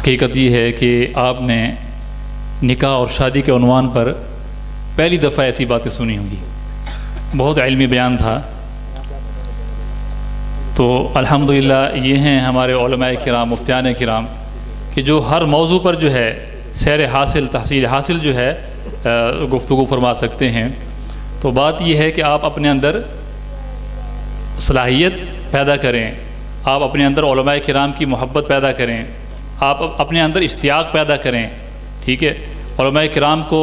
हकीकत ये है कि आपने निकाह और शादी के उन्वान पर पहली दफ़ा ऐसी बातें सुनी होंगी। बहुत इल्मी बयान था। तो अल्हम्दुलिल्लाह ये हैं हमारे उलमाए किराम, मुफ्तियान किराम कि जो हर मौजू पर जो है सैर हासिल, तहसील हासिल जो है गुफ्तगू फरमा सकते हैं। तो बात यह है कि आप अपने अंदर सलाहियत पैदा करें, आप अपने अंदर उलमाए किराम की मोहब्बत पैदा करें, आप अपने अंदर इश्तियाक पैदा करें। ठीक है, उलमाए किराम को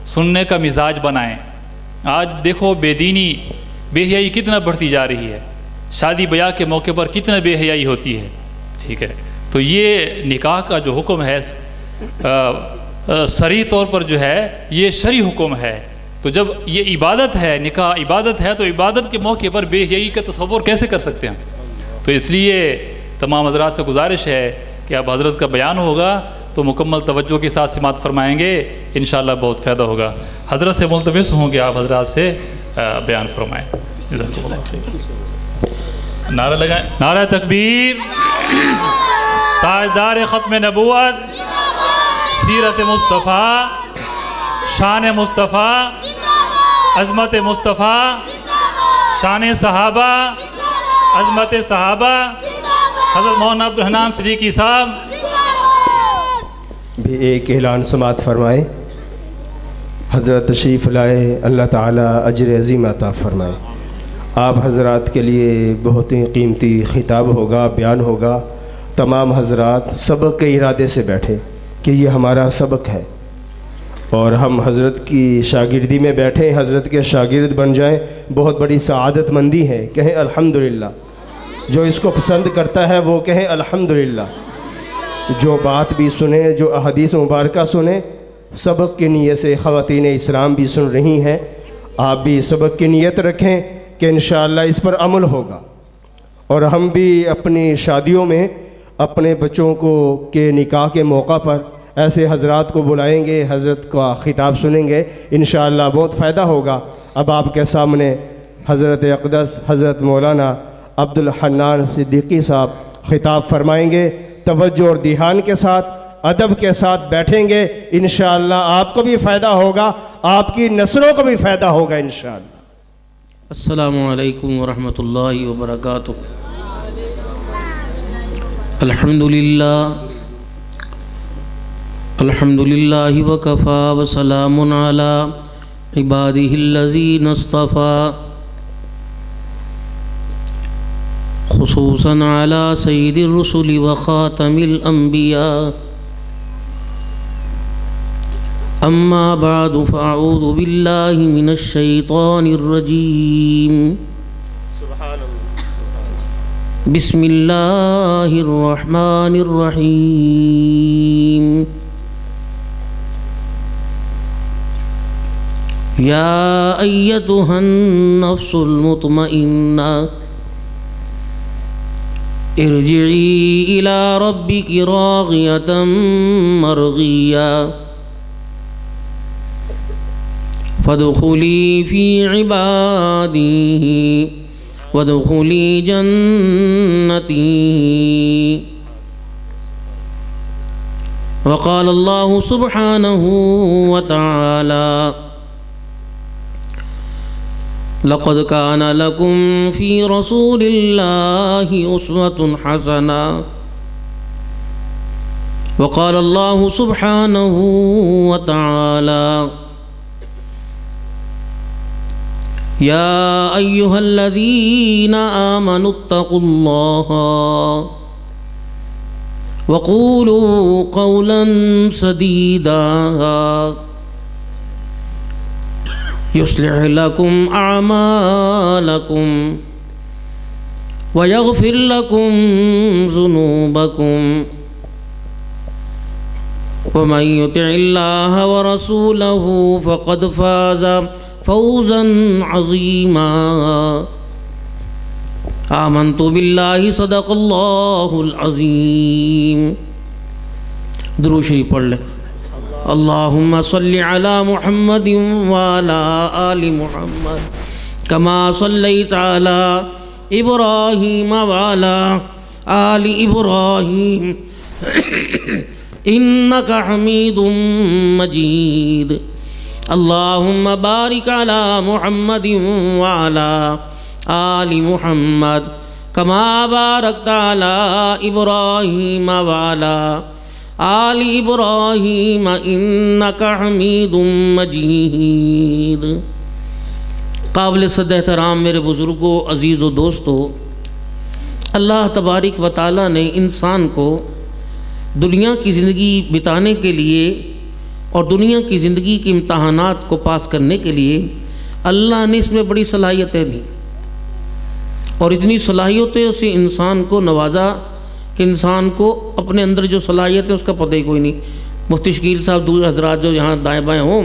सुनने का मिजाज बनाएं। आज देखो बेदीनी, बेहयाई कितना बढ़ती जा रही है, शादी ब्याह के मौके पर कितना बेहयाई होती है। ठीक है, तो ये निकाह का जो हुक्म है सरी तौर पर जो है ये शरी हुक्म है। तो जब ये इबादत है, निकाह इबादत है, तो इबादत के मौके पर बेहयाई का तसव्वुर कैसे कर सकते हैं। तो इसलिए तमाम हज़रात से गुजारिश है कि अब हज़रत का बयान होगा तो मुकम्मल तवज्जो के साथ समात फरमाएँगे, इंशाअल्लाह बहुत फ़ायदा होगा। हज़रत से मुल्तमिस हूँ कि आप हज़रात से बयान फरमाएँ। नारा लगाएँ, नारा तकबीर, ताजदार ख़त्म नबूवत, सीरत मुस्तफ़ा, शान मुस्तफ़ा, अज़मत मुस्तफ़ा, शान सहाबा, अज़मत सहाबा, हज़रत मौलाना अब्दुल हन्नान सिद्दीकी साहब भी एक ऐलान समात फरमाएँ। हज़रत तशरीफ़ लाए, अल्लाह ताला अजर अज़ीम अता फ़रमाए। आप हज़रात के लिए बहुत ही कीमती ख़िताब होगा, बयान होगा। तमाम हज़रात सबक के इरादे से बैठे कि ये हमारा सबक है और हम हज़रत की शागिर्दी में बैठे, हज़रत के शागिर्द बन जाएं, बहुत बड़ी सआदतमंदी है। कहें अल्हम्दुलिल्लाह। जो इसको पसंद करता है वो कहें अल्हम्दुलिल्लाह। जो बात भी सुने, जो अहदीस मुबारका सुने, सबक की नीयत से ख़वातीन इस्लाम भी सुन रही हैं, आप भी सबक की नीयत रखें कि इंशाअल्लाह इस पर अमल होगा। और हम भी अपनी शादियों में अपने बच्चों को के निकाह के मौका पर ऐसे हज़रात को बुलाएंगे, हज़रत का ख़िताब सुनेंगे, इंशाअल्लाह बहुत फ़ायदा होगा। अब आपके सामने हज़रत अक़दस हज़रत मौलाना अब्दुल हन्नान सिद्दीकी साहब ख़िताब फरमाएंगे। तवज्जो और ध्यान के साथ, अदब के साथ बैठेंगे, इंशाअल्लाह आपको भी फ़ायदा होगा, आपकी नस्लों को भी फ़ायदा होगा इंशाअल्लाह। अस्सलामु अलैकुम वरहमतुल्लाहि वबरकातुहू। अल्हम्दुलिल्लाह, अल्हम्दुलिल्लाहि वकफ़ा व सलामुन अला इबादिहिल्लज़ीना इस्तफ़ा खुसूसन अला सय्यिदिर रुसुलि व ख़ातमिल अंबिया। अम्मा बअदु फ़अऊज़ु बिल्लाहि मिनश शैतानिर रजीम। बिस्मिल्लाहिर रहमानिर रहीम। या अय्यतुहन नफ्सुल मुतमइन्ना इरजिई इला रब्बिकी राग़ियतम मरग़िया फदख़ुली फ़ी इबादी वदख़ुली जन्नती। वक़ाल अल्लाहु सुब्हानहु व तआला लक़द कान लकुम फ़ी रसूलिल्लाहि उस्वतुन हसना। वक़ाल अल्लाहु सुब्हानहु व तआला या अय्युहल्लज़ीना आमनुत्तक़ुल्लाहा वक़ूलू क़ौलन सदीदा युस्लिह लकुम अअमालकुम व यग़फ़िर लकुम ज़ुनूबकुम व मन युतिइल्लाह व रसूलहु फ़क़द फ़ाज़ फ़ौज़न अज़ीमा। आमन्तु बिल्लाहि सदक़ल्लाहुल अज़ीम। दुरूद शरीफ पढ़ ले। अल्लाहुम्मा सल्लि अला मुहम्मदिन व अला आलि मुहम्मद कमा सल्लैता अला इब्राहीम व अला आलि इब्राहीम इन्नका हमीदुम मजीद। अल्लाहुम्मा बारिक अला मुहम्मदिन व अला आलि मुहम्मद कमा बारकता अला इब्राहीम व अला आलि इब्राहीम इन्नका हमीदुम मजीद। काबिल सद एहतराम मेरे बुज़ुर्गों, अज़ीज़ व दोस्तों, अल्लाह तबारिक व तआला ने इंसान को दुनिया की ज़िंदगी बिताने के लिए और दुनिया की ज़िंदगी के इम्तहानात को पास करने के लिए अल्लाह ने इसमें बड़ी सलाहियतें दी और इतनी सलाहियतों से इंसान को नवाजा कि इंसान को अपने अंदर जो सलाहियत है उसका पता ही कोई नहीं। मुफ्ती शकील साहब दूर हजरात जो यहाँ दाएँ बाएँ हों,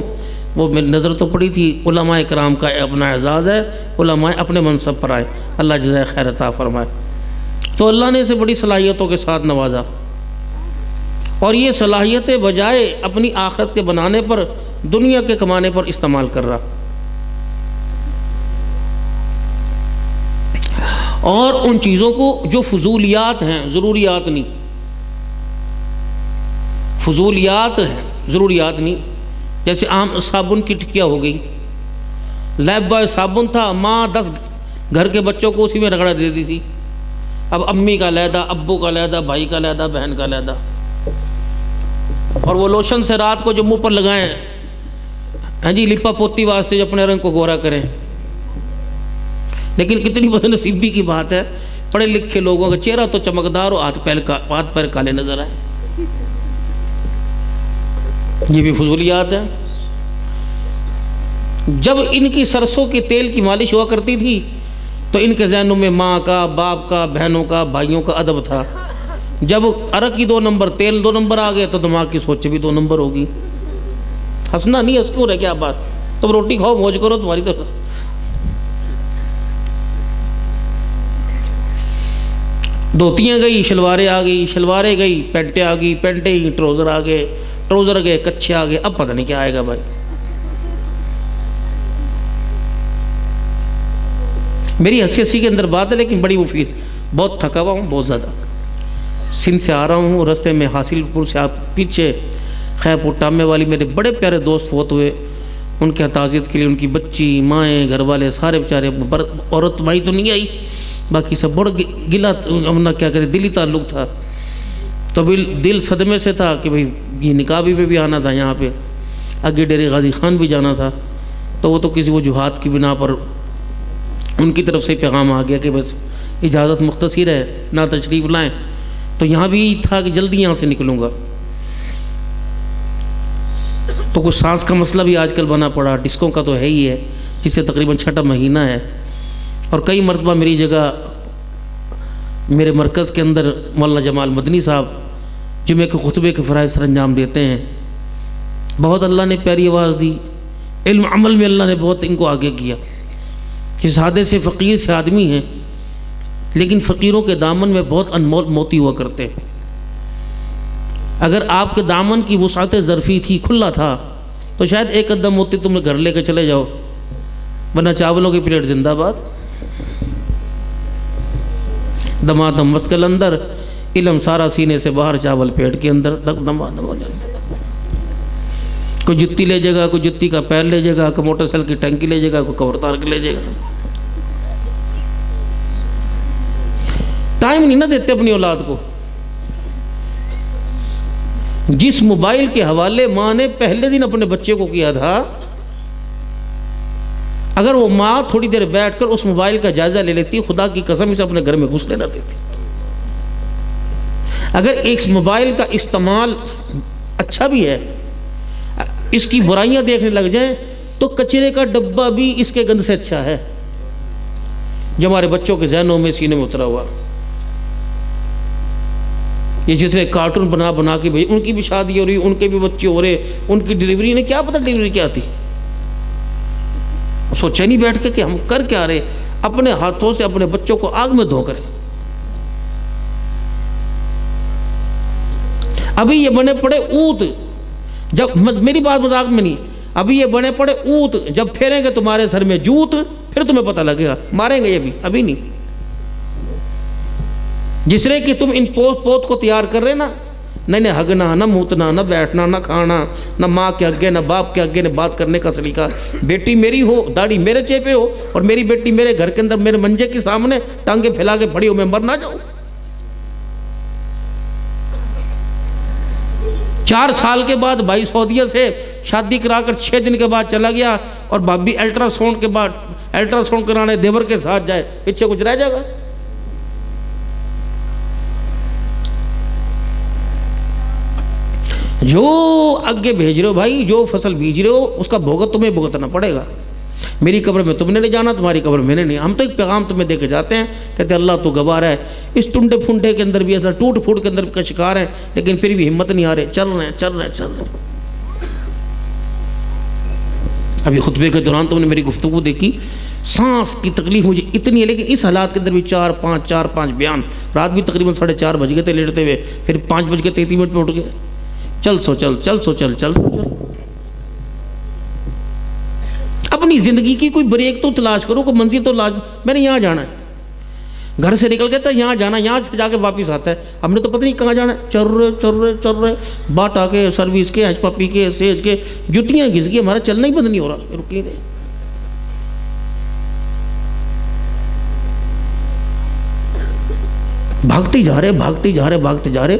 वो मेरी नज़र तो पड़ी थी, उलमाए कराम का अपना एजाज़ है, उलमाए अपने मनसब पर आए, अल्लाह जज़ाए खैर अता फरमाए। तो अल्लाह ने इसे बड़ी सलाहियतों के साथ नवाजा और ये सलाहियतें बजाय अपनी आखिरत के बनाने पर, दुनिया के कमाने पर इस्तेमाल कर रहा और उन चीज़ों को जो फजूलियात हैं, ज़रूरियात नहीं, फजूलियात हैं ज़रूरियात नहीं। जैसे आम साबुन की टिकिया हो गई, लाइफ बॉय साबुन था, माँ 10 घर के बच्चों को उसी में रगड़ा देती थी। अब अम्मी का लहदा, अब्बू का लहदा, भाई का लहदा, बहन का लहदा, और वो लोशन से रात को जो मुंह पर लगाएं, हाँ जी, लिपा पोती वास्ते जो अपने रंग को गोरा करें। लेकिन कितनी बदनसीबी की बात है, पढ़े लिखे लोगों का चेहरा तो चमकदार और हाथ पैर काले नजर आए। ये भी फजूलियात है। जब इनकी सरसों के तेल की मालिश हुआ करती थी तो इनके जहनों में माँ का, बाप का, बहनों का, भाइयों का अदब था। जब अरक की 2 नंबर, तेल 2 नंबर आ गए तो दिमाग की सोच भी 2 नंबर होगी। हंसना नहीं, हंस क्यों रह क्या बात, तुम रोटी खाओ, मौज करो, तुम्हारी तो। धोतियाँ गई, शलवारें आ गई, शलवारें गई, पैंटें आ गई, पैंटें गई, ट्राउज़र आ गए, ट्राउज़र गए, कच्छे आ गए, अब पता नहीं क्या आएगा भाई। मेरी हंसी के अंदर बात है लेकिन बड़ी मुफीद। बहुत थका हुआ हूँ, बहुत ज़्यादा। सिंध से आ रहा हूँ, रास्ते में हासिलपुर से आप पीछे खैरपुर टामे वाली मेरे बड़े प्यारे दोस्त फोत हुए, उनके ताज़ियत के लिए उनकी बच्ची, माएँ, घर वाले सारे बेचारे, औरत माई तो नहीं आई, बाकी सब बड़ा गिला, अपना क्या कहते दिली ताल्लुक़ था। तो दिल सदमे से था कि भाई ये निकाबी पे भी आना था, यहाँ पे आगे डेरे गाजी खान भी जाना था। तो वो तो किसी वजूहात की बिना पर उनकी तरफ से पैगाम आ गया कि बस इजाज़त मुख्तसर है, ना तशरीफ़ लाएँ। तो यहाँ भी था कि जल्दी यहाँ से निकलूँगा। तो कुछ सांस का मसला भी आजकल बना पड़ा, डिस्कों का तो है ही है, जिससे तकरीबन 6वां महीना है। और कई मरतबा मेरी जगह मेरे मरकज़ के अंदर मौलाना जमाल मदनी साहब जुमे के खुतबे के फ़राइज़ सर अंजाम देते हैं। बहुत अल्लाह ने प्यारी आवाज़ दी, इल्म अमल में अल्लाह ने बहुत इनको आगे किया। इस सादे से फ़कीर से आदमी हैं, लेकिन फ़कीरों के दामन में बहुत अनमोल मोती हुआ करते हैं। अगर आपके दामन की वुसात ज़रफ़ी थी, खुला था, तो शायद एक कदम मोती तुम घर लेके चले जाओ, वरना चावलों की प्लेट जिंदाबाद। दमादम मस्कल अंदर, इल्म सारा सीने से बाहर, चावल पेट के अंदर, दमादम हो जाता। कोई जुत्ती ले जाएगा, कोई जुत्ती का पैर ले जाएगा, कोई मोटरसाइकिल की टंकी ले जाएगा, कोई कवर तार के ले जाएगा। टाइम नहीं ना देते अपनी औलाद को। जिस मोबाइल के हवाले माँ ने पहले दिन अपने बच्चे को किया था, अगर वो माँ थोड़ी देर बैठकर उस मोबाइल का जायजा ले लेती, खुदा की कसम इसे अपने घर में घुस लेना देती। अगर एक मोबाइल का इस्तेमाल अच्छा भी है, इसकी बुराइयां देखने लग जाएं, तो कचरे का डब्बा भी इसके गंद से अच्छा है, जो हमारे बच्चों के जहनों में, सीने में उतरा हुआ। ये जितने कार्टून बना बना के भाई, उनकी भी शादी हो रही, उनके भी बच्चे हो रहे, उनकी डिलीवरी ने क्या पता डिलीवरी क्या थी। सोचा नहीं बैठ के कि हम कर क्या रहे, अपने हाथों से अपने बच्चों को आग में धो करें। अभी ये बने पड़े ऊत, जब मेरी बात मजाक में नहीं, अभी ये बने पड़े ऊत, जब फेरेंगे तुम्हारे सर में जूत, फिर तुम्हें पता लगेगा। मारेंगे ये भी, अभी नहीं। जिसने कि तुम इन पोत को तैयार कर रहे ना, नहीं हगना, न मूतना, न बैठना, न खाना, न माँ के आगे न बाप के आगे न बात करने का सलीका। बेटी मेरी हो, दाढ़ी मेरे चेपे हो, और मेरी बेटी मेरे घर के अंदर मेरे मंजे के सामने टांगे फैला के खड़ी हो, मैं मर ना जाऊँ। 4 साल के बाद भाई सऊदीया से शादी कराकर 6 दिन के बाद चला गया, और भाभी अल्ट्रासाउंड के बाद अल्ट्रासाउंड कराने देवर के साथ जाए, पीछे कुछ रह जाएगा? जो आगे भेज रहे हो भाई, जो फसल बीज रहे हो उसका भोगत तुम्हें भुगतना पड़ेगा। मेरी कब्र में तुमने नहीं जाना, तुम्हारी कब्र मैंने नहीं। हम तो एक पैगाम तुम्हें दे के जाते हैं, कहते अल्लाह तो गवार है। इस टुंडे फुंडे के अंदर भी ऐसा टूट फूट के अंदर का शिकार है, लेकिन फिर भी हिम्मत नहीं आ रहे, चल रहे हैं चल रहे हैं चल रहे हैं। अभी खुतबे के दौरान तुमने मेरी गुफ्तगू देखी, सांस की तकलीफ मुझे इतनी है, लेकिन इस हालात के अंदर भी 4-5 बयान। रात भी तकरीबन 4:30 बज गए थे लेटते हुए, फिर 5:33 पे उठ गए। चल सो चल, चल सो चल, चल सो चल। अपनी ज़िंदगी की कोई ब्रेक तो तलाश करो, कोई मंजिल तो लाज। मैंने यहाँ जाना है, घर से निकल गया था यहाँ जाना, यहाँ से जाके वापस आता है, हमने तो पता नहीं कहाँ जाना है। चल रहे बाटा के, सर्विस के, हज पपी के, सेज के, जुटियाँ घिस गई, हमारा चलना ही बंद नहीं हो रहा। रुक नहीं रहे, भागते जा रहे भागते जा रहे भागते जा रहे,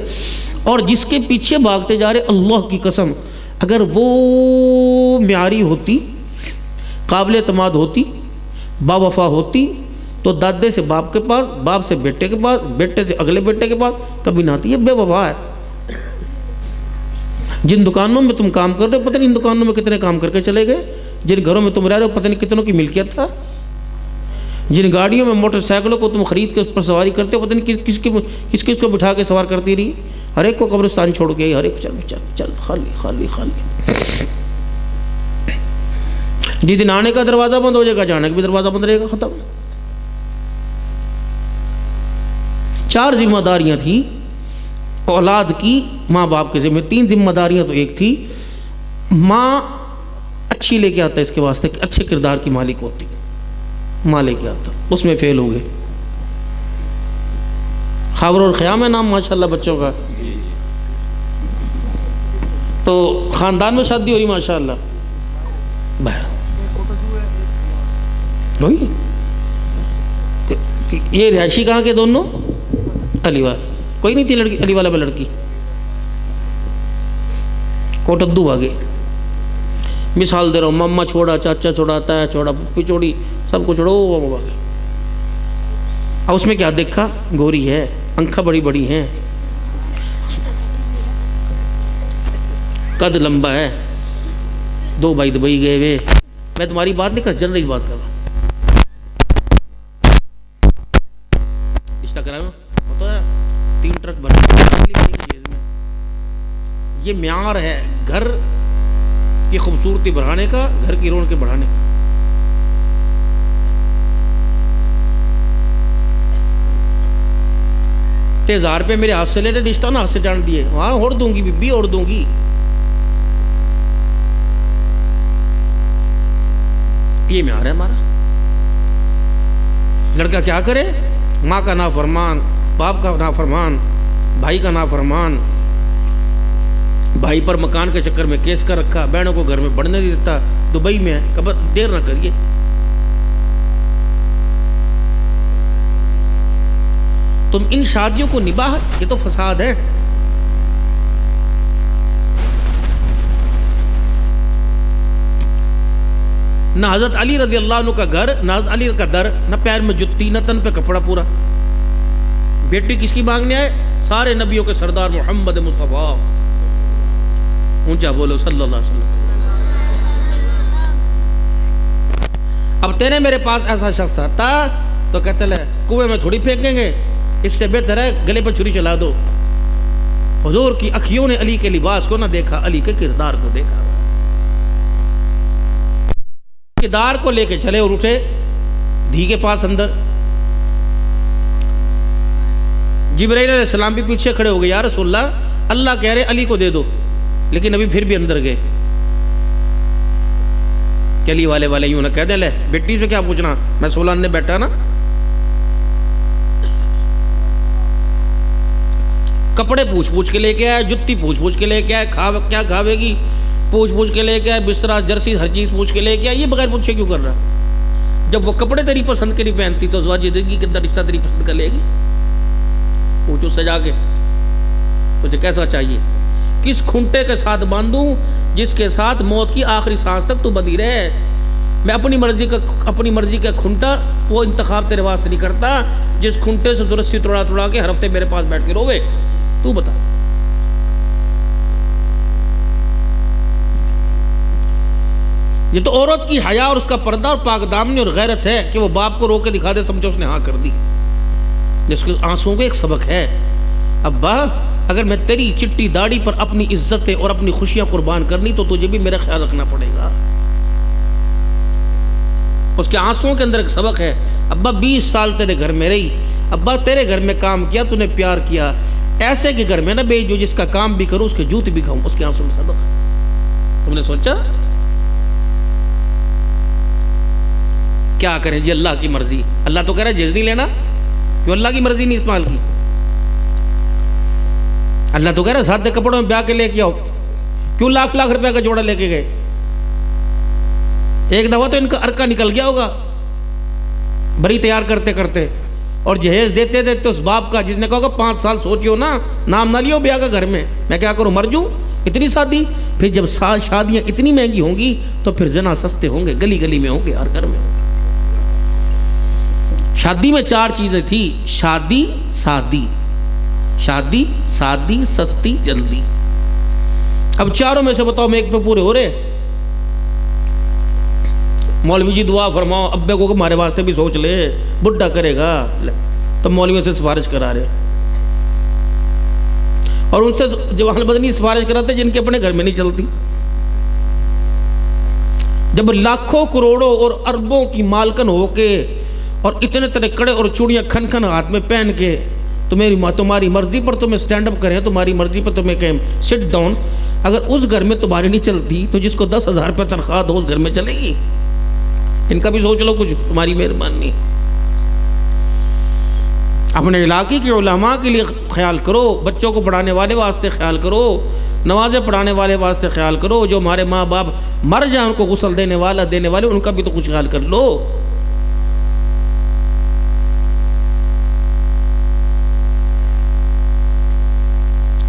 और जिसके पीछे भागते जा रहे, अल्लाह की कसम, अगर वो म्यारी होती, काबिल एतमाद होती, बावफा होती, तो दादे से बाप के पास, बाप से बेटे के पास, बेटे से अगले बेटे के पास कभी ना आती। ये बेवफा है। जिन दुकानों में तुम काम कर रहे हो, पता नहीं इन दुकानों में कितने काम करके चले गए। जिन घरों में तुम रह रहे हो, पता नहीं कितनों की मिल्कियत था। जिन गाड़ियों में, मोटरसाइकिलों को तुम खरीद के उस पर सवारी करते हो, पता नहीं किस किस को बिठा के सवार करती रही। हर एक को कब्रिस्तान छोड़ के, हर एक चल चल चल, खाली खाली खाली। जिस दिन आने का दरवाज़ा बंद हो जाएगा, जाने का भी दरवाज़ा बंद रहेगा, ख़त्म। 4 जिम्मेदारियाँ थी औलाद की, माँ बाप के ज़िम्मे। 3 जिम्मेदारियाँ तो एक थी, माँ अच्छी लेके आता है इसके वास्ते कि अच्छे किरदार की मालिक होती, माँ लेके आता, उसमें फेल हो गए। खबर और ख़याम है नाम माशाल्लाह बच्चों का, तो ख़ानदान में शादी हो रही माशाल्लाह। ये रिहायशी कहाँ के दोनों? अलीवाल। कोई नहीं थी लड़की अलीवाला में लड़की, कोटद्दू भागे। मिसाल दे रहा हूँ, मम्मा छोड़ा, चाचा छोड़ा, ताया छोड़ा, पुप्पी छोड़ी, सबको छोड़ो, वो भागे। और उसमें क्या देखा? गोरी है, आंखें बड़ी बड़ी हैं, कद लंबा है, 2 भाई दुबई गए हुए। मैं तुम्हारी बात नहीं कर, जनरल बात कर रहा हूँ। रिश्ता कराया होता है, 3 ट्रक भर जेब में। ये म्यार है घर की खूबसूरती बढ़ाने का, घर की रौनक बढ़ाने का। ₹1000 मेरे हाथ से ले रहे, रिश्ता ना हाथ से जान दिए, वहां ओढ़ दूंगी बीबी, ओढ़ दूंगी। ये म्यार है हमारा। लड़का क्या करे? माँ का नाफरमान, बाप का नाफरमान, भाई का नाफरमान, भाई पर मकान के चक्कर में केस कर रखा, बहनों को घर में बढ़ने नहीं देता, दुबई में है। कब देर ना करिए। तुम इन शादियों को निभाओ, ये तो फसाद है। ना हजरत अली रज़ी अल्लाह अन्हु का घर, ना हजरत अली का दर, ना पैर में जुत्ती, ना तन पे कपड़ा पूरा। बेटी किसकी मांगने आए? सारे नबियों के सरदार मोहम्मद मुस्तफ़ा। ऊंचा बोलो सल्लल्लाहु अलैहि वसल्लम। अब तेरे मेरे पास ऐसा शख्स आता तो कहते ले कुएं में थोड़ी फेंकेंगे, इससे बेहतर है गले पर छुरी चला दो। हुजूर की अखियों ने अली के लिबास को ना देखा, अली के किरदार को देखा। किरदार को लेके चले और उठे धी के पास अंदर। जिब्राइल अलैहिस्सलाम भी पीछे खड़े हो गए, या रसूलल्लाह अल्लाह कह रहे अली को दे दो, लेकिन अभी फिर भी अंदर गए। अली वाले यूं ना कह दे, ले बेटी से क्या पूछना, मैं 16 ने बैठा ना। कपड़े पूछ पूछ के लेके आए, जुत्ती पूछ पूछ के लेके आए, क्या खावेगी पूछ पूछ के लेके आए, बिस्तरा जर्सी हर चीज़ पूछ के लेके आए। ये बगैर पूछे क्यों कर रहा? जब वो कपड़े तेरी पसंद के नहीं पहनती तो ज़िंदगी के अंदर रिश्ता तेरी पसंद कर लेगी। पूछो सजा के तुझे कैसा चाहिए, किस खुंटे के साथ बांधूं जिसके साथ मौत की आखिरी सांस तक तू बंधी रहे। मैं अपनी मर्जी का खुंटा वो इंतखाब तेरे वास्ते नहीं करता जिस खुंटे से रस्सी तोड़ा के हर हफ्ते मेरे पास बैठ के रोवे। तू बता। ये तो औरत की हया और उसका पर्दा और पाकदामनी और गैरत है कि वो बाप को रोक के दिखा दे, समझो उसने हाँ कर दी। जिसके आंसुओं का एक सबक है, अब्बा अगर मैं तेरी चिट्टी दाढ़ी पर अपनी इज्जतें और अपनी खुशियां कुर्बान करनी तो तुझे भी मेरा ख्याल रखना पड़ेगा। उसके आंसुओं के अंदर एक सबक है। अब्बा 20 साल तेरे घर में रही, अब्बा तेरे घर में काम किया, तूने प्यार किया, ऐसे के घर में ना भेज जो जिसका काम भी करूं उसके जूते भी खाऊं। उसके आंसू में सबक। तुमने सोचा क्या करें जी, अल्लाह की मर्जी। अल्लाह तो कह रहा है जेज नहीं लेना, क्यों अल्लाह की मर्जी नहीं इस्तेमाल की। अल्लाह तो कह रहा है सादे कपड़ों में ब्याह के लेके आओ, क्यों लाख लाख रुपए का जोड़ा लेके गए। एक दफा तो इनका अरका निकल गया होगा बरी तैयार करते करते, और जहेज देते देते उस बाप का जिसने कहा 5 साल सोचियो ना, नाम ना लियो ब्याह का घर में, मैं क्या करूं मर जूं, इतनी शादी। फिर जब शादियां इतनी महंगी होंगी तो फिर जना सस्ते होंगे, गली गली में होंगे, हर घर में होंगे। शादी में 4 चीजें थी, शादी शादी शादी शादी सस्ती जल्दी। अब चारों में से बताओ मैं एक पे पूरे हो रहे। मौलवी जी दुआ फरमाओ, अब्बे को हमारे वास्ते भी सोच ले, बुढ़ा करेगा। तो मौलवियों से सिफारिश करा रहे, और उनसे जवाहर बदनी सिफारिश कराते जिनके अपने घर में नहीं चलती। जब लाखों करोड़ों और अरबों की मालकन होके और इतने तरह कड़े और चूड़ियां खन खन हाथ में पहन के तुम्हारी मर्जी पर तुम्हें स्टैंड अप करें, तुम्हारी मर्जी पर तुम्हें कहें सिट डाउन, अगर उस घर में तुम्हारी नहीं चलती तो जिसको 10,000 रुपये तनख्वाह दो उस घर में चलेगी। इनका भी सोच लो कुछ, तुम्हारी मेहरबानी। अपने इलाके के उलमा के लिए ख्याल करो, बच्चों को पढ़ाने वाले वास्ते ख्याल करो, नमाज़ें पढ़ाने वाले वास्ते ख्याल करो, जो हमारे माँ बाप मर जाए उनको गुस्ल देने वाले उनका भी तो कुछ ख्याल कर लो।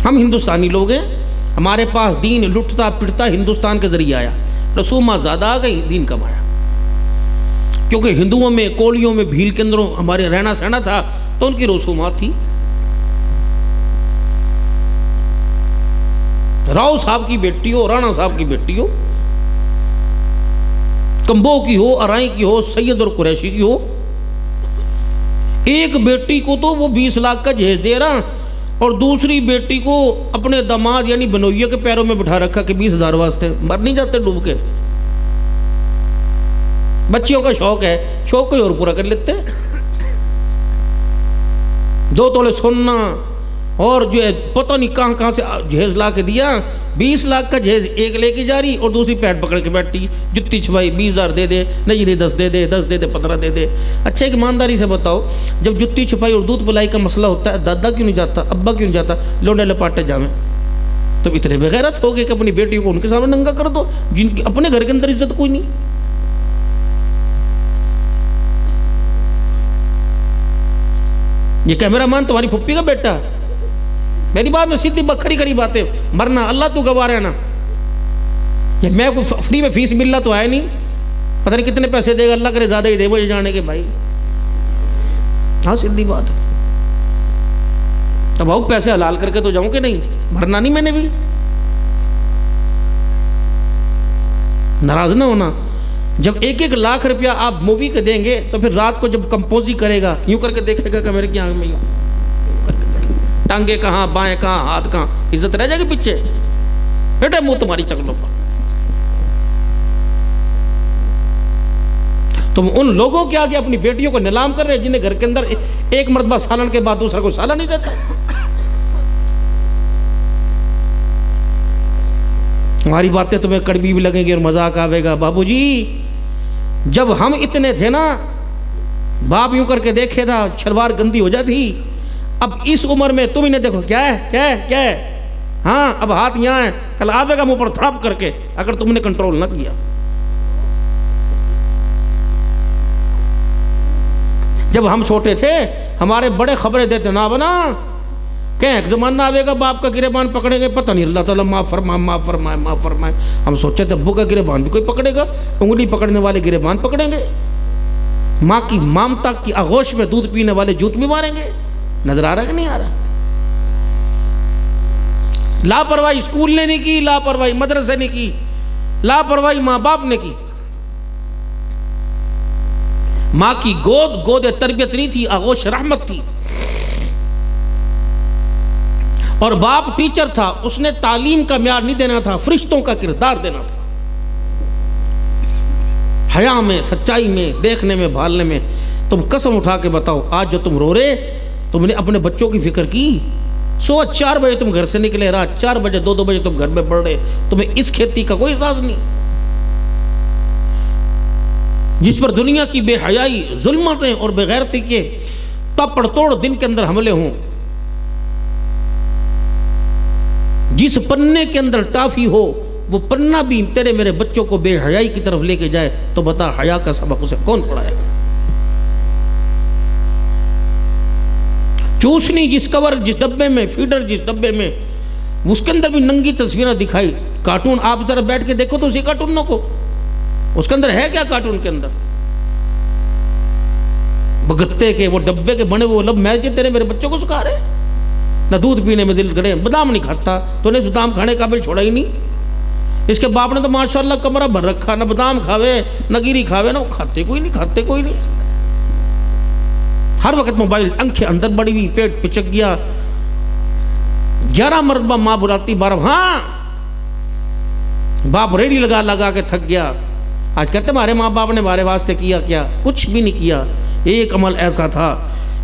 हम हिंदुस्तानी लोग हैं, हमारे पास दीन लुटता पिटता हिंदुस्तान के जरिए आया, रसूमा ज़्यादा आ गई, दीन कम आया। क्योंकि हिंदुओं में कोलियों में भील के अंदर हमारे रहना सहना था तो उनकी रसूमात थी। राव साहब की बेटी हो, राणा साहब की बेटी हो, कंबो की हो, अराई की हो, सैयद और कुरैशी की हो, एक बेटी को तो वो 20 लाख का जहेज दे रहा और दूसरी बेटी को अपने दामाद यानी बनोइया के पैरों में बिठा रखा कि 20,000 वास्ते। मर नहीं जाते डूब के। बच्चियों का शौक है, शौक कोई और पूरा कर लेते हैं। 2 तोले सोना और जो है पता नहीं कहाँ कहाँ से जहेज ला के दिया। 20 लाख का जहेज एक लेके जा रही और दूसरी पैर पकड़ के बैठी, जुत्ती छुपाई, 20,000 दे दे, नहीं नहीं 10 दे दे, 10 दे दे, 15 दे दे। अच्छा एक ईमानदारी से बताओ, जब जुत्ती छुपाई और दूध पिलाई का मसला होता है, दादा क्यों नहीं जाता, अब्बा क्यों नहीं जाता, लोडे लपाटे जावे। तो इतने बेगैरत हो गए कि अपनी बेटियों को उनके सामने नंगा कर दो जिनकी अपने घर के अंदर इज्जत कोई नहीं। ये कैमरामैन तुम्हारी फुप्पी का बेटा, मेरी बात में सीधी खड़ी खड़ी बातें, मरना अल्लाह तू गवा रहा ना। ये मैं फ्री में फीस मिल रहा तो आया नहीं, पता नहीं कितने पैसे देगा, अल्लाह करे ज़्यादा ही दे मुझे जाने के भाई। हाँ सीधी बात है। तो भाऊ पैसे हलाल करके तो जाऊं कि नहीं, मरना नहीं मैंने भी। नाराज ना होना। जब 1-1 लाख रुपया आप मूवी के देंगे तो फिर रात को जब कंपोजी करेगा यूं करके देखेगा कि मेरे की आंख में यूं टांगे कहाँ, बाएं कहाँ, हाथ कहाँ, इज्जत रह जाएगी पीछे। बेटे मुंह तुम्हारी चकलों पर। तुम उन लोगों के आगे अपनी बेटियों को नीलाम कर रहे हैं जिन्हें घर के अंदर एक मर्तबा सालन के बाद दूसरा को साला नहीं देता। हमारी बातें तुम्हें कड़वी भी लगेंगी और मजाक आवेगा। बाबूजी जब हम इतने थे ना, बाप यूं करके देखे था शलवार गंदी हो जाती, अब इस उम्र में तुम इन्हें देखो, क्या है क्या है क्या है, हाँ अब हाथ यहाँ है, कल आवेगा मुंह पर थड़प करके अगर तुमने कंट्रोल ना किया। जब हम छोटे थे हमारे बड़े खबरें देते ना बना, क्या एक जमाना आवेगा बाप का गिरेबान पकड़ेंगे, पता नहीं अल्लाह ताला माफ़ फरमाए माफ़ फरमाए माफ़ फरमाए। हम सोचे थे अब्बू का गिरेबान भी कोई पकड़ेगा, उंगली पकड़ने वाले गिरेबान पकड़ेंगे, माँ की ममता की आगोश में दूध पीने वाले जूत भी मारेंगे। नजर आ रहा कि नहीं आ रहा? लापरवाही स्कूल ने नहीं की, लापरवाही मदरसे ने की, लापरवाही माँ बाप ने की। माँ की गोद तरबियत नहीं थी, आगोश रहमत थी। और बाप टीचर था, उसने तालीम का म्यार नहीं देना था, फरिश्तों का किरदार देना था। हया में, सच्चाई में, देखने में, भालने में। तुम कसम उठा के बताओ, आज जो तुम रो रहे, तुमने अपने बच्चों की फिक्र की? सुबह 4 बजे तुम घर से निकले, रात 4 बजे 2-2 बजे तुम घर में पड़ रहे, तुम्हें इस खेती का कोई एहसास नहीं। जिस पर दुनिया की बेहयाई, जुल्मतें और बेगैरती के तोड़ दिन के अंदर हमले हों, जिस पन्ने के अंदर टाफी हो वो पन्ना भी तेरे मेरे बच्चों को बेहयाई की तरफ लेके जाए, तो बता हया का सबक उसे कौन पढ़ाएगा? चूसनी जिस कवर, जिस डब्बे में, फीडर जिस डब्बे में, उसके अंदर भी नंगी तस्वीरें दिखाई। कार्टून आप जरा बैठ के देखो तो उसी कार्टूनों को, उसके अंदर है क्या? कार्टून के अंदर बगत्ते के वो डब्बे के बने वो लब मैच तेरे मेरे बच्चों को सिखा रहे। ना दूध पीने में दिल करे, बादाम नहीं खाता तो ने बादाम खाने का बिल छोड़ा ही नहीं। इसके बाप ने तो माशाल्लाह कमरा भर रखा, ना बादाम खावे ना गिरी खावे, ना खाते कोई नहीं, खाते कोई नहीं। हर वक्त मोबाइल, आंखें अंदर बड़ी हुई, पेट पिचक गया। 11 मरतबा माँ बुलाती, 12 हाँ, बाप रेडी लगा लगा के थक गया। आज कहते हमारे माँ बाप ने हमारे वास्ते किया क्या? कुछ भी नहीं किया। एक अमल ऐसा था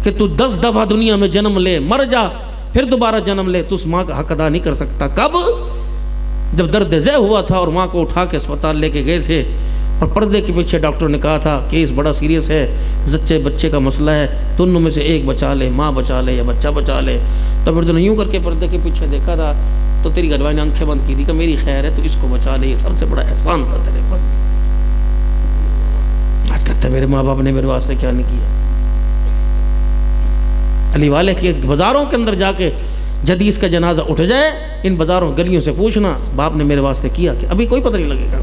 कि तू 10 दफा दुनिया में जन्म ले, मर जा, फिर दोबारा जन्म ले, तो उस माँ का हक अदा नहीं कर सकता। कब? जब दर्द ज़े हुआ था और माँ को उठा के अस्पताल लेके गए थे और पर्दे के पीछे डॉक्टर ने कहा था केस बड़ा सीरियस है, जच्चे बच्चे का मसला है, दोनों में से एक बचा ले, माँ बचा ले या बच्चा बचा ले। तो फिर तूने यूँ करके पर्दे के पीछे देखा था तो तेरी घरवाली ने आंखें बंद की थी कि मेरी खैर है तो इसको बचा ले, ये सबसे बड़ा एहसान था तेरे पर। आज कहता है मेरे माँ बाप ने मेरे वास्ते क्या नहीं किया। अली वाले के बाज़ारों के अंदर जाके यदि इसका जनाजा उठ जाए, इन बाज़ारों गलियों से पूछना बाप ने मेरे वास्ते किया कि अभी कोई पता नहीं लगेगा।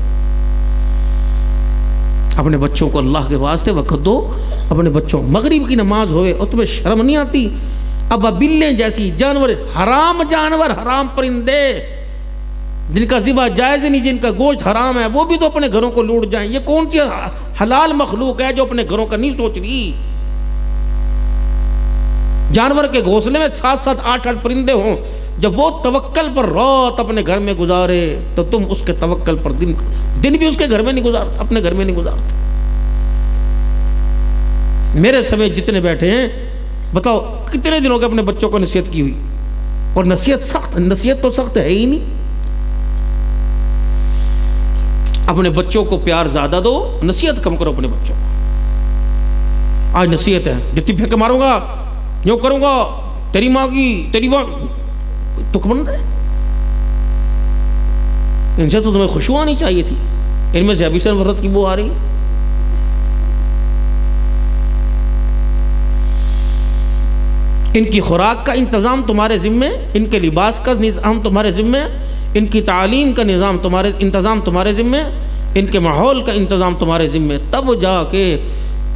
अपने बच्चों को अल्लाह के वास्ते वक्त दो। अपने बच्चों, मगरिब की नमाज होवे और तुम्हें शर्म नहीं आती? अब बिल्ले जैसी जानवर, हराम जानवर, हराम परिंदे जिनका ज़िबा जायज़ नहीं, जिनका गोश्त हराम है, वो भी तो अपने घरों को लूट जाएं। ये कौन सी हलाल मखलूक है जो अपने घरों का नहीं सोच रही? जानवर के घोंसले में 7-7, 8-8 परिंदे हों, जब वो तवक्कल पर रात अपने घर में गुजारे तो तुम उसके तवक्कल पर दिन भी उसके घर में नहीं गुजारते, अपने घर में नहीं गुजारते। मेरे समेत जितने बैठे हैं बताओ कितने दिनों के अपने बच्चों को नसीहत की हुई? और नसीहत सख्त, नसीहत तो सख्त है ही नहीं। अपने बच्चों को प्यार ज्यादा दो, नसीहत कम करो अपने बच्चों को। आज नसीहत है, जितनी फेंक मारूंगा, यूं करूंगा, तेरी माँ की, तेरी माँ तुक बन रहे। इनसे तो तुम्हें खुशबू आनी चाहिए थी, इनमें से अभी वरत की बू आ रही। इनकी खुराक का इंतज़ाम तुम्हारे ज़िम्मे, इनके लिबास का निज़ाम तुम्हारे ज़िम्मे, इनकी तालीम का निज़ाम इंतज़ाम तुम्हारे ज़िम्मे, इनके माहौल का इंतज़ाम तुम्हारे ज़िम्मे। तब जाके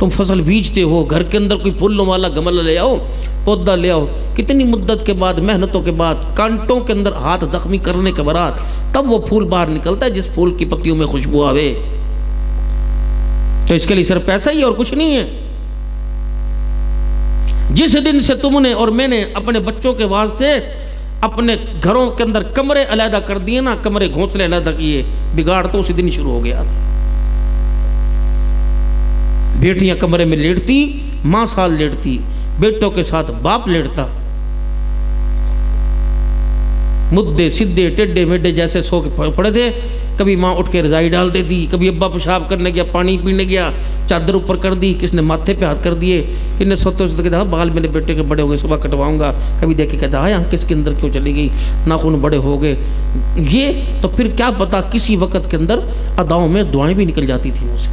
तुम फसल बीजते हो। घर के अंदर कोई फूलों वाला गमला ले आओ, पौधा ले आओ, कितनी मुद्दत के बाद, मेहनतों के बाद, कांटों के अंदर हाथ जख्मी करने के बाद तब वो फूल बाहर निकलता है जिस फूल की पत्तियों में खुशबू आवे। तो इसके लिए सिर्फ पैसा ही और कुछ नहीं है। जिस दिन से तुमने और मैंने अपने बच्चों के वास्ते अपने घरों के अंदर कमरे अलहदा कर दिए ना, कमरे घोंसले अलहदा किए, बिगाड़ तो उसी दिन शुरू हो गया। बेटियां कमरे में लेटती, माँ साल लेटती, बेटों के साथ बाप लेटता। मुद्दे सीधे टेढ़े मेढ़े जैसे सो के पड़े थे। कभी माँ उठ के रजाई डाल देती, कभी अब्बा पेशाब करने गया, पानी पीने गया, चादर ऊपर कर दी, किसने माथे पे हाथ कर दिए, किसने सोते सोते कहता बाल मेरे बेटे के बड़े हो गए सुबह कटवाऊंगा, कभी देख के कहता हाँ आँख किसके अंदर क्यों चली गई, नाखून बड़े हो गए। ये तो फिर क्या पता किसी वक़्त के अंदर अदाओं में दुआएं भी निकल जाती थी मुझसे।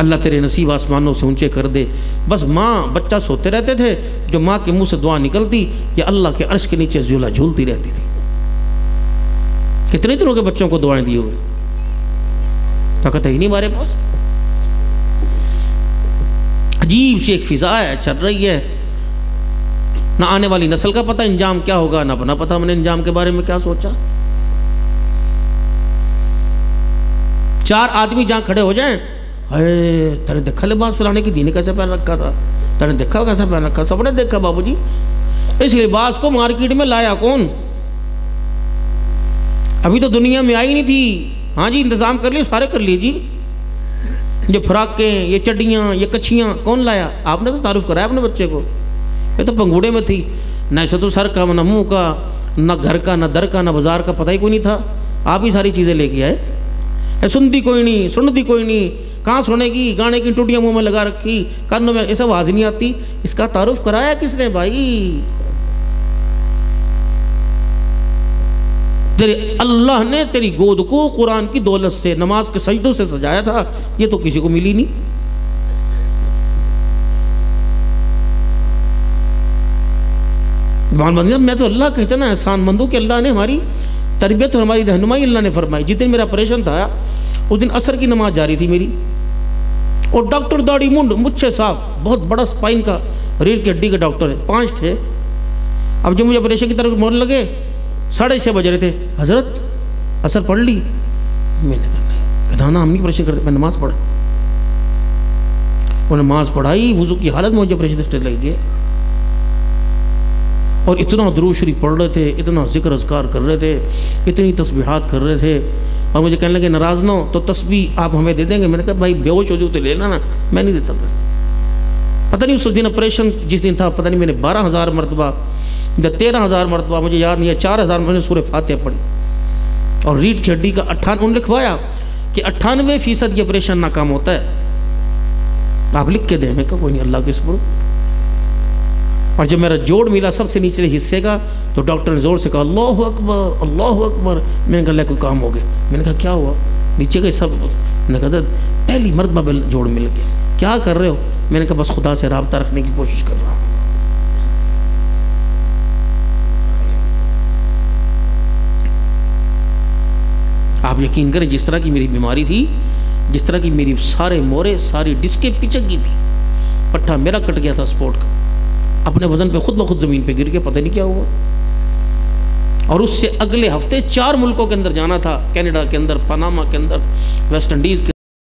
अल्लाह तेरे नसीब आसमानों से ऊंचे कर दे। बस माँ बच्चा सोते रहते थे, जो माँ के मुंह से दुआ निकलती या अल्लाह के अर्श के नीचे झूला झूलती रहती थी। कितने दिनों के बच्चों को दुआएं दी हुई, ताकत ही नहीं हमारे पास। अजीब सी एक फिजा है चल रही है, ना आने वाली नस्ल का पता इंजाम क्या होगा, ना अपना पता हमने इंजाम के बारे में क्या सोचा। 4 आदमी जहां खड़े हो जाएं, अरे तेने देखा लिबास फलाने की दी ने कैसे पहन रखा था, तेने देखा कैसे पहन रखा, सबने देखा बाबूजी। इस लिबास को मार्केट में लाया कौन, अभी तो दुनिया में आई नहीं थी। हाँ जी इंतज़ाम कर लिए, सारे कर लीजिए। ये फ्राकें, ये चड्डियाँ, ये कच्छियाँ कौन लाया, आपने तो तारुफ कराया अपने बच्चे को। ये तो पंगूड़े में थी, न इसे तो सर का, न मुँह का, न घर का, न दर का, न बाजार का पता ही कोई नहीं था। आप ही सारी चीज़ें लेके आए। सुनती कोई नहीं, सुनती कोई नहीं, कहाँ सुनेगी, गाने की टूटियाँ मुंह में लगा रखी, कानों में ऐसा आवाज़ नहीं आती। इसका तारुफ कराया किसने भाई? तेरे अल्लाह ने तेरी गोद को कुरान की दौलत से, नमाज के सजदों से सजाया था, ये तो किसी को मिली नहीं। मैं तो अल्लाह का इतना एहसानमंद हूं कि अल्लाह ने हमारी तरबियत और हमारी रहनुमाई अल्लाह ने फरमाई। जिस दिन मेरा ऑपरेशन था उस दिन असर की नमाज जारी थी मेरी, और डॉक्टर दाढ़ी मुंड मुझसे साफ, बहुत बड़ा स्पाइन का, रीढ़ की हड्डी का डॉक्टर है, 5 थे। अब जो मुझे ऑपरेशन की तरफ मोड़ लगे, 6:30 बज रहे थे, हजरत असर पढ़ ली। मैंने कहा नहीं, कहना हम नहीं ऑपरेशन करते, मैं नमाज पढ़ा। वो नमाज पढ़ाई, वुज़ू की हालत में मुझे ऑपरेशन से लग गया, और इतना दुरूद शरीफ पढ़ रहे थे, इतना जिक्र अज़कार कर रहे थे, इतनी तस्बीहात कर रहे थे, और मुझे कहने लगे नाराज़ ना हो तो तस्बीह आप हमें दे देंगे। मैंने कहा भाई बेहोश हो जाओ तो ले लेना, मैं नहीं देता तस्बीह। पता नहीं उस दिन ऑपरेशन जिस दिन था, पता नहीं मैंने 12,000 मरतबा या 13,000 मरतबा, मुझे याद नहीं है, 4,000 मैंने सूरह फातिहा पढ़ी। और रीढ़ की हड्डी का 98 लिखवाया कि 98% ये ऑपरेशन नाकाम होता है, आप लिख के दें। मैं कहा कोई नहीं, अल्लाह के सुपुर्द। और जब मेरा जोड़ मिला सबसे निचले हिस्से का, तो डॉक्टर ने जोर से कहा अल्लाहु अकबर, अल्लाहु अकबर। मैंने कहा कोई काम हो गया। मैंने कहा क्या हुआ, नीचे गए सब। मैंने कहा पहली मरतबा जोड़ मिल गया। क्या कर रहे हो? मैंने कहा बस खुदा से राब्ता रखने की कोशिश कर रहा हूँ। आप यकीन करें, जिस तरह की मेरी बीमारी थी, जिस तरह की मेरी सारे मोरे, सारी डिस्कें पिचक गई थी, पट्टा मेरा कट गया था स्पोर्ट का, अपने वजन पे खुद ब खुद ज़मीन पे गिर गया, पता नहीं क्या हुआ। और उससे अगले हफ्ते 4 मुल्कों के अंदर जाना था, कनाडा के अंदर, पनामा के अंदर, वेस्ट इंडीज़ के